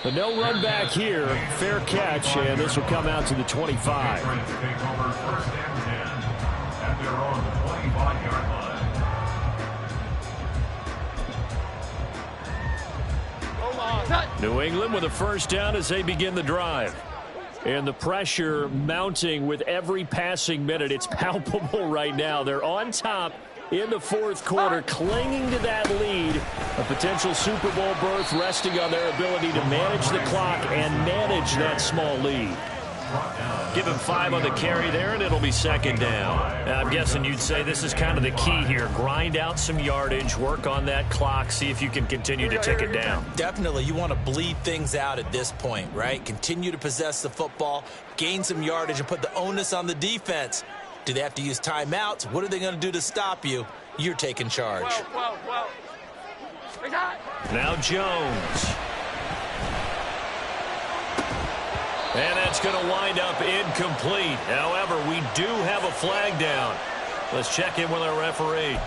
The no run back here, fair catch, and this will come out to the 25. New England with a first down as they begin the drive. And the pressure mounting with every passing minute. It's palpable right now. They're on top in the fourth quarter, clinging to that lead. A potential Super Bowl berth resting on their ability to manage the clock and manage that small lead. Give him 5 on the carry there, and it'll be second down. I'm guessing you'd say this is kind of the key here. Grind out some yardage, work on that clock, see if you can continue to tick it down. Definitely. You want to bleed things out at this point, right? Continue to possess the football, gain some yardage, and put the onus on the defense. Do they have to use timeouts? What are they going to do to stop you? You're taking charge. Now Jones. And that's going to wind up incomplete. However, we do have a flag down. Let's check in with our referee.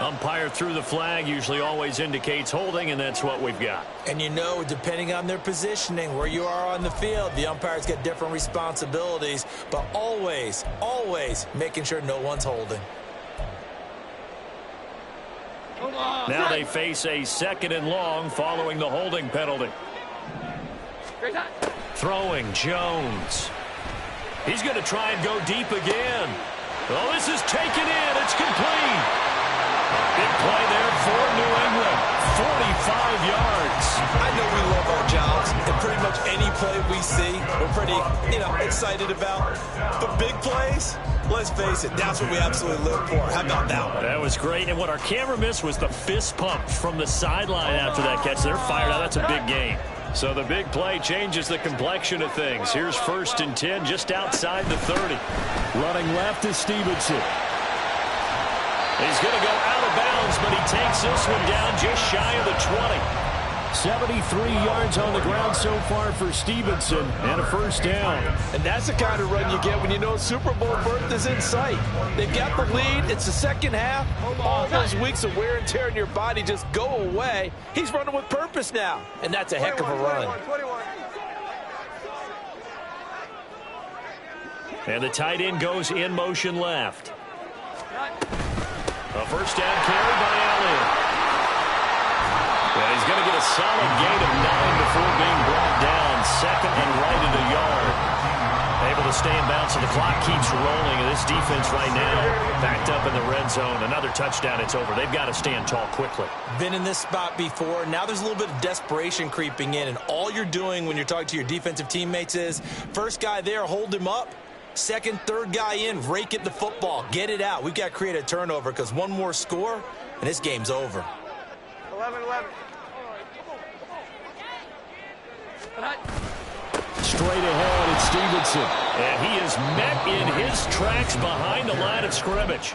Umpire threw the flag, usually always indicates holding, and that's what we've got. And you know, depending on their positioning, where you are on the field, the umpires get different responsibilities, but always, always making sure no one's holding. Now they face a 2nd and long following the holding penalty. Throwing Jones. He's going to try and go deep again. Oh, this is taken in. It's complete. Big play there for New England. 45 yards. I know we love our jobs, and pretty much any play we see, we're pretty, excited about. But big plays, let's face it, that's what we absolutely live for. How about that one? That was great. And what our camera missed was the fist pump from the sideline after that catch. They're fired out. That's a big game. So the big play changes the complexion of things. Here's 1st and 10 just outside the 30. Running left is Stevenson. He's going to go out of bounds, but he takes this one down just shy of the 20. 73 yards on the ground so far for Stevenson, and a first down. And that's the kind of run you get when you know Super Bowl berth is in sight. They've got the lead. It's the second half. All those weeks of wear and tear in your body just go away. He's running with purpose now, and that's a heck of a run. 21. And the tight end goes in motion left. A first down carry by Allen. And he's going to get a solid gain of 9 before being brought down. 2nd and right at the yard. Able to stay in bounds, so the clock keeps rolling. And this defense right now backed up in the red zone. Another touchdown, it's over. They've got to stand tall quickly. Been in this spot before. Now there's a little bit of desperation creeping in. And all you're doing when you're talking to your defensive teammates is, first guy there, hold him up. 2nd, 3rd guy in, rake at the football. Get it out. We've got to create a turnover because one more score, and this game's over. 11-11. Straight ahead, it's Stevenson. And he is met in his tracks behind the line of scrimmage.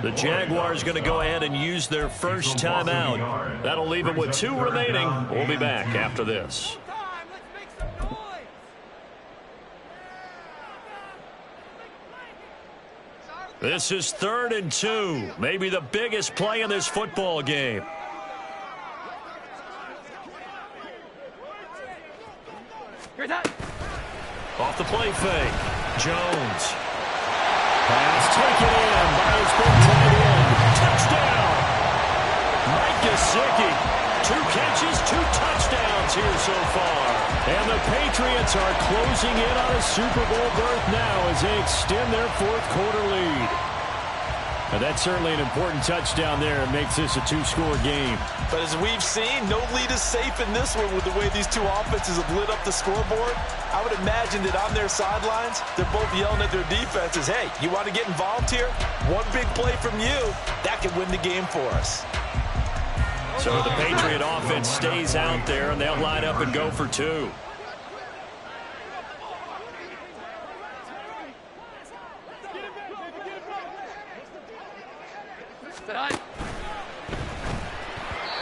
The Jaguars going to go ahead and use their first timeout. That'll leave them with 2 remaining. We'll be back after this. This is 3rd and 2. Maybe the biggest play in this football game. Off the play fake. Jones. Pass taken in by his big tight end. Touchdown. Mike Gesicki. 2 catches, 2 touchdowns here so far. And the Patriots are closing in on a Super Bowl berth now as they extend their 4th quarter lead. And that's certainly an important touchdown there. It makes this a 2-score game. But as we've seen, no lead is safe in this one with the way these 2 offenses have lit up the scoreboard. I would imagine that on their sidelines, they're both yelling at their defenses, hey, you want to get involved here? One big play from you, that could win the game for us. So the Patriot offense stays out there, and they'll line up and go for 2.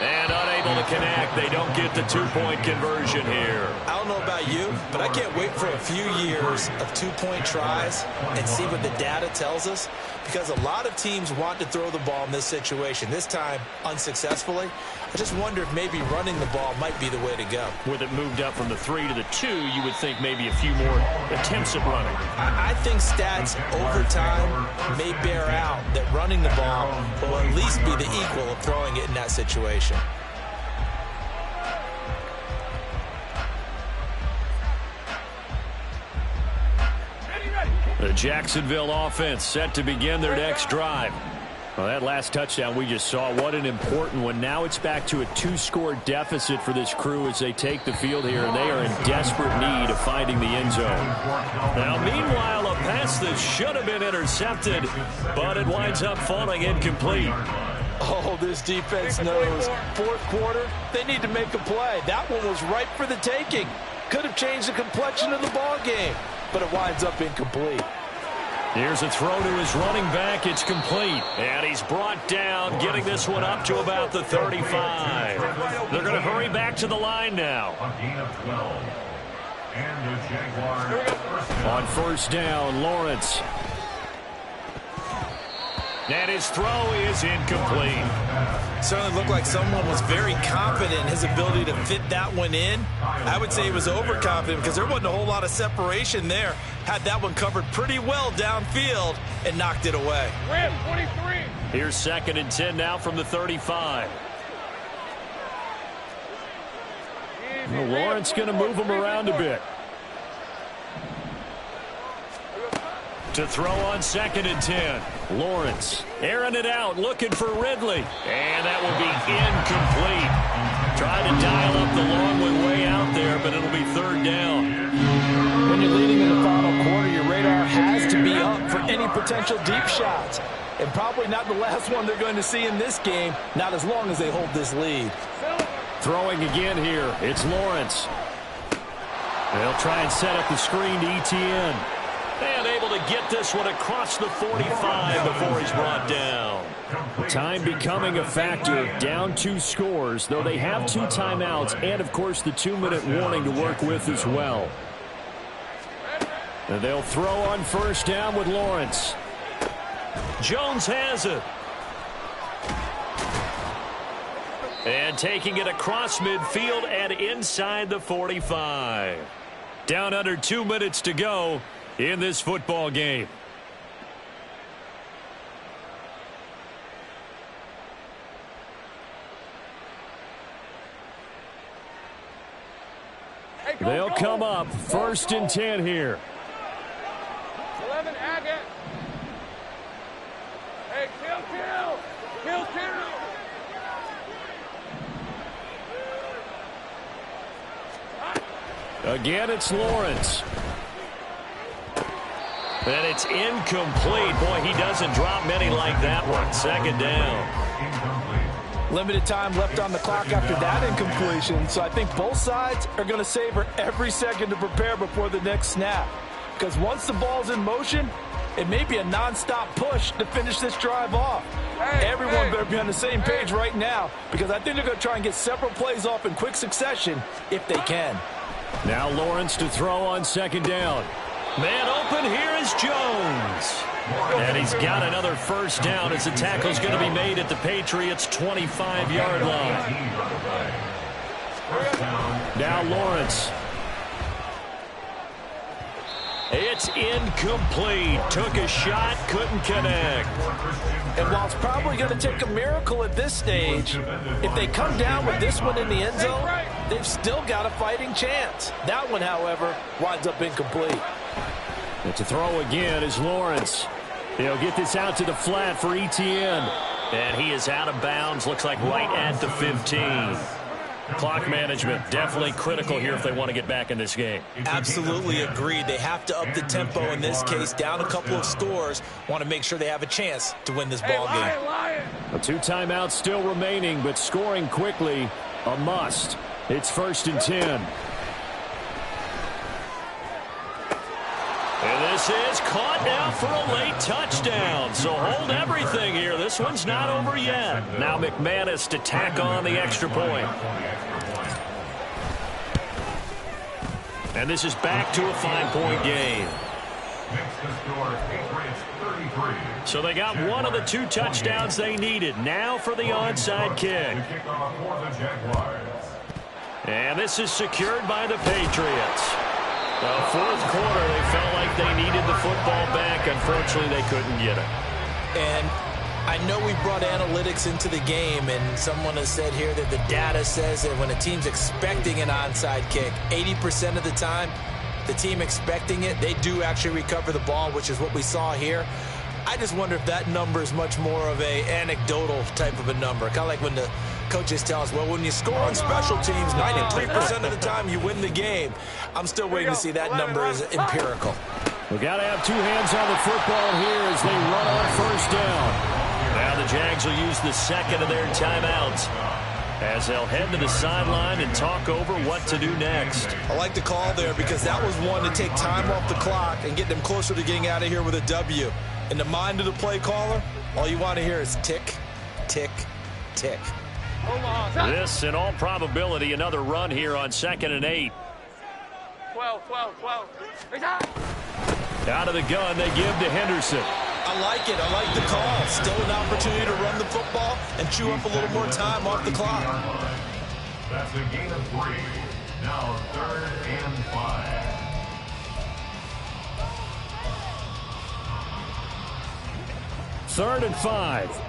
And unable to connect. They don't get the 2-point conversion here. I don't know about you, but I can't wait for a few years of 2-point tries and see what the data tells us, because a lot of teams want to throw the ball in this situation. This time, unsuccessfully. I just wonder if maybe running the ball might be the way to go. With it moved up from the 3 to the 2, you would think maybe a few more attempts at running. I think stats over time may bear out that running the ball will at least be the equal of throwing it in that situation. The Jacksonville offense set to begin their next drive. Well, that last touchdown we just saw, what an important one. Now it's back to a 2-score deficit for this crew as they take the field here, and they are in desperate need of finding the end zone. Now, meanwhile, a pass that should have been intercepted, but it winds up falling incomplete. Oh, this defense knows. Fourth quarter, they need to make a play. That one was ripe for the taking. Could have changed the complexion of the ball game, but it winds up incomplete. Here's a throw to his running back. It's complete. And he's brought down, getting this one up to about the 35. They're going to hurry back to the line now. A gain of 12. And the Jaguars On first down, Lawrence. And his throw is incomplete. Certainly looked like someone was very confident in his ability to fit that one in. I would say he was overconfident because there wasn't a whole lot of separation there. Had that one covered pretty well downfield and knocked it away. 23. Here's 2nd and 10 now from the 35. Well, Lawrence going to move him around a bit. To throw on 2nd and 10. Lawrence airing it out, looking for Ridley. And that will be incomplete. Trying to dial up the long way out there, but it'll be 3rd down. When you're leading in the final quarter, your radar has to be up for any potential deep shots. And probably not the last one they're going to see in this game, not as long as they hold this lead. Throwing again here, it's Lawrence. They'll try and set up the screen to Etienne. And able to get this one across the 45 before he's brought down. Time becoming a factor, down 2 scores, though they have 2 timeouts and, of course, the 2-minute warning to work with as well. And they'll throw on first down with Lawrence. Jones has it. And taking it across midfield and inside the 45. Down under 2 minutes to go in this football game. They'll come up 1st and 10 here. 11, Agate. Hey, kill. Again, it's Lawrence. And it's incomplete. Boy, he doesn't drop many like that one. 2nd down. Limited time left on the clock after that incompletion, so I think both sides are going to savor every second to prepare before the next snap. Because once the ball's in motion, it may be a nonstop push to finish this drive off. Everyone better be on the same page right now, because I think they're going to try and get several plays off in quick succession if they can. Now Lawrence to throw on 2nd down. Man open, here is Jones. And he's got another first down as the tackle's going to be made at the Patriots' 25-yard line. Now Lawrence. It's incomplete. Took a shot, couldn't connect. And while it's probably going to take a miracle at this stage, if they come down with this one in the end zone, they've still got a fighting chance. That one, however, winds up incomplete. And to throw again is Lawrence. He'll get this out to the flat for Etienne. And he is out of bounds, looks like right at the 15. Clock management definitely critical here if they want to get back in this game. Absolutely agreed. They have to up the tempo in this case, down a couple of scores. Want to make sure they have a chance to win this ball game. 2 timeouts still remaining, but scoring quickly a must. It's 1st and 10. And this is caught now for a late touchdown. So hold everything here. This one's not over yet. Now McManus to tack on the extra point. And this is back to a 5-point game. So they got one of the 2 touchdowns they needed. Now for the onside kick. And this is secured by the Patriots. The 4th quarter, they felt like they needed the football back. Unfortunately, they couldn't get it. And I know we brought analytics into the game, and someone has said here that the data says that when a team's expecting an onside kick, 80% of the time, the team expecting it, they do actually recover the ball, which is what we saw here. I just wonder if that number is much more of a anecdotal type of a number. Kind of like when the coaches tell us, well, when you score on special teams, 93% of the time you win the game. I'm still waiting to see that number as empirical. We got to have two hands on the football here as they run on first down. Now the Jags will use the second of their timeouts as they'll head to the sideline and talk over what to do next. I like the call there because that was one to take time off the clock and get them closer to getting out of here with a W. In the mind of the play caller, all you want to hear is tick, tick, tick. This, in all probability, another run here on 2nd and 8. 12. Out of the gun, they give to Henderson. I like it. I like the call. Still an opportunity to run the football and chew up a little more time off the clock. That's a gain of 3. Now 3rd and 5. Third and 5.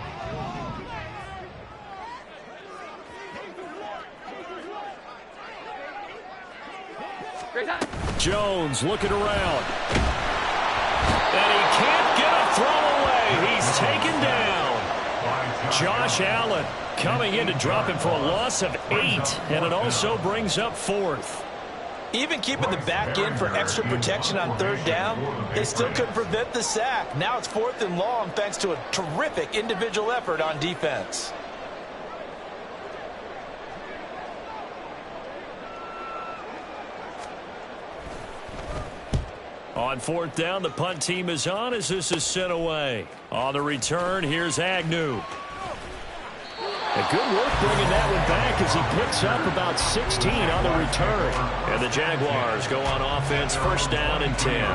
Jones looking around. And he can't get a throw away. He's taken down. Josh Allen coming in to drop him for a loss of 8. And it also brings up 4th. Even keeping the back end for extra protection on 3rd down, they still couldn't prevent the sack. Now it's 4th and long thanks to a terrific individual effort on defense. On 4th down, the punt team is on as this is sent away. On the return, here's Agnew. A good work bringing that one back as he picks up about 16 on the return. And the Jaguars go on offense, 1st down and 10.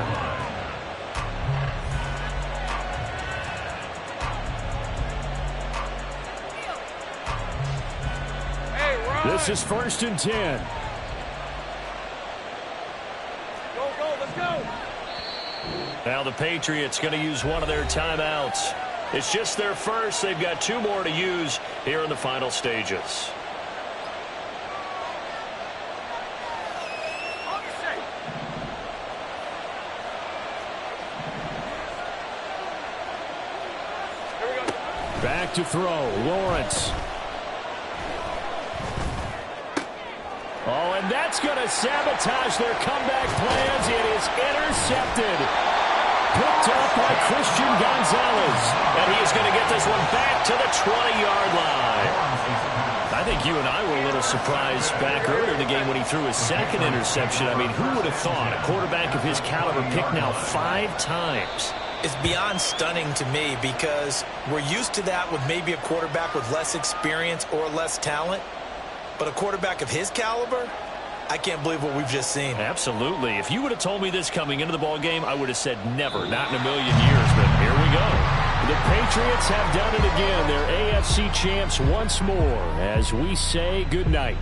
This is 1st and 10. Let's go. Now the Patriots going to use one of their timeouts. It's just their first. They've got 2 more to use here in the final stages. Back to throw. Lawrence. Oh, and that's going to sabotage their comeback plans. It is intercepted. Picked up by Christian Gonzalez. And he is going to get this one back to the 20-yard line. I think you and I were a little surprised back earlier in the game when he threw his 2nd interception. I mean, who would have thought a quarterback of his caliber picked now 5 times? It's beyond stunning to me because we're used to that with maybe a quarterback with less experience or less talent. But a quarterback of his caliber, I can't believe what we've just seen. Absolutely. If you would have told me this coming into the ball game, I would have said never, not in a million years. But here we go. The Patriots have done it again. They're AFC champs once more as we say goodnight.